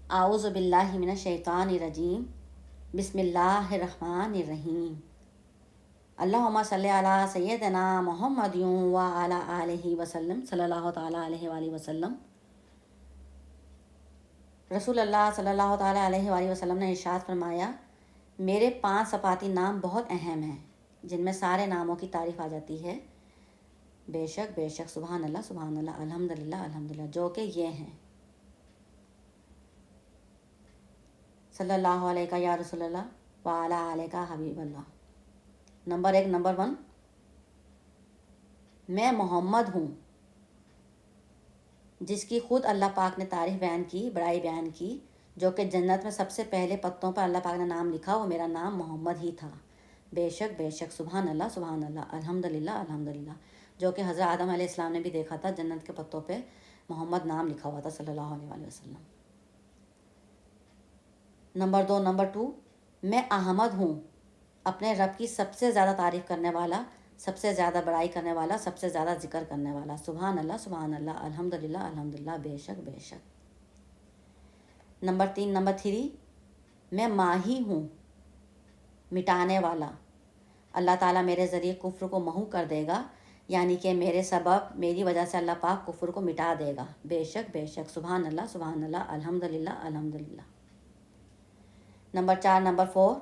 اعوذ باللہ من الشیطان الرجیم، بسم اللہ الرحمن الرحیم۔ اللہم صلی علی سیدنا محمد وعلی آلہ وسلم، صلی اللہ تعالیٰ علیہ وآلہ وسلم۔ رسول اللہ صلی اللہ تعالیٰ علیہ وآلہ وسلم نے ارشاد فرمایا، میرے 5 صفاتی نام بہت اہم ہیں جن میں سارے ناموں کی تعریف آ جاتی ہے، بے شک سبحان اللہ الحمدللہ الحمدللہ، جو کہ یہ ہیں: صلی اللہ علیہ یا رسول اللہ وعلی علیہ حبیب اللہ۔ نمبر 1، میں محمد ہوں، جس کی خود اللہ پاک نے تعریف بیان کی، بڑائی بیان کی، جو کہ جنت میں سب سے پہلے پتوں پر اللہ پاک نے نام لکھا، وہ میرا نام محمد ہی تھا۔ بے شک سبحان اللہ الحمدللہ، جو کہ حضرت آدم علیہ السلام نے بھی دیکھا تھا، جنت کے پتوں پہ محمد نام لکھا ہوا تھا، صلی اللہ علیہ وآلہ وسلم۔ نمبر 2، میں احمد ہوں، اپنے رب کی سب سے زیادہ تعریف کرنے والا، سب سے زیادہ بڑائی کرنے والا، سب سے زیادہ ذکر کرنے والا۔ سبحان اللہ الحمدللہ، بے شک۔ نمبر 3، میں ماہی ہوں، مٹانے والا۔ اللہ تعالیٰ میرے ذریعے کفر کو محو کر دے گا، یعنی کہ میرے سبب، میری وجہ سے اللہ پاک کفر کو مٹا دے گا۔ بے شک سبحان اللہ الحمدللہ۔ نمبر 4،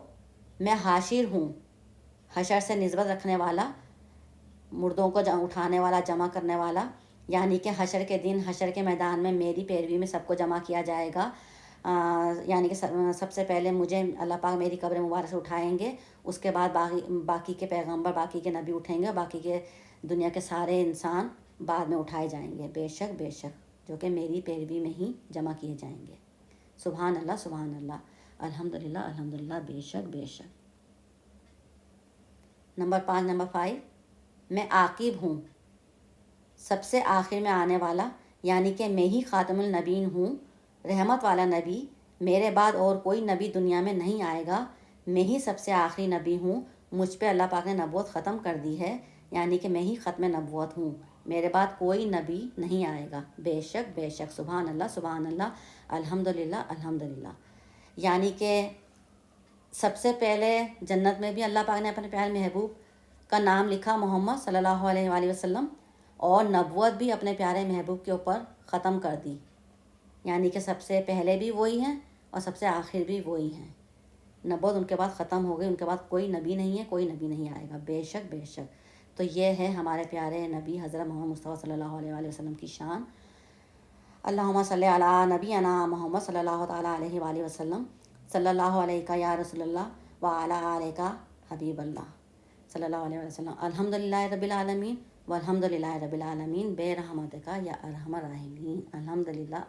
میں حاشر ہوں، حشر سے نسبت رکھنے والا، مردوں کو اٹھانے والا، جمع کرنے والا، یعنی کہ حشر کے دن، حشر کے میدان میں میری پیروی میں سب کو جمع کیا جائے گا، یعنی کہ سب سے پہلے مجھے اللہ پاک میری قبر مبارک سے اٹھائیں گے، اس کے بعد باقی کے پیغمبر، باقی کے نبی اٹھیں گے، باقی کے دنیا کے سارے انسان بعد میں اٹھائے جائیں گے، بے شک جو کہ میری پیروی میں ہی جمع کیے جائیں گے۔ سبحان اللہ الحمدللہ، بے شک۔ نمبر 5، میں عاقب ہوں، سب سے آخر میں آنے والا، یعنی کہ میں ہی خاتم النبیین ہوں، رحمت والا نبی، میرے بعد اور کوئی نبی دنیا میں نہیں آئے گا، میں ہی سب سے آخری نبی ہوں، مجھ پہ اللہ پاک نے نبوت ختم کر دی ہے، یعنی کہ میں ہی ختم نبوت ہوں، میرے بعد کوئی نبی نہیں آئے گا۔ بے شک سبحان اللہ الحمدللہ، یعنی کہ سب سے پہلے جنت میں بھی اللہ پاک نے اپنے پیارے محبوب کا نام لکھا، محمد صلی اللہ علیہ وآلہ وسلم، اور نبوت بھی اپنے پیارے محبوب کے اوپر ختم کر دی، یعنی کہ سب سے پہلے بھی وہی ہیں اور سب سے آخر بھی وہی ہیں، نبوت ان کے بعد ختم ہو گئی، ان کے بعد کوئی نبی نہیں ہے، کوئی نبی نہیں آئے گا۔ بے شک تو یہ ہے ہمارے پیارے نبی حضرت محمد مصطفیٰ صلی اللہ علیہ وآلہ وسلم کی شان۔ اللہم صلی علی نبینا محمد صلی اللہ تعالیٰ علیہ وآلہ وسلم، صلی اللہ علیہ یا رسول اللہ وعلی علیہ حبیب اللہ، صلی اللہ علیہ وسلم۔ الحمدللہ رب العالمین والحمدللہ رب العالمین، بے رحمتک یا ارحم الراحمین، الحمدللہ۔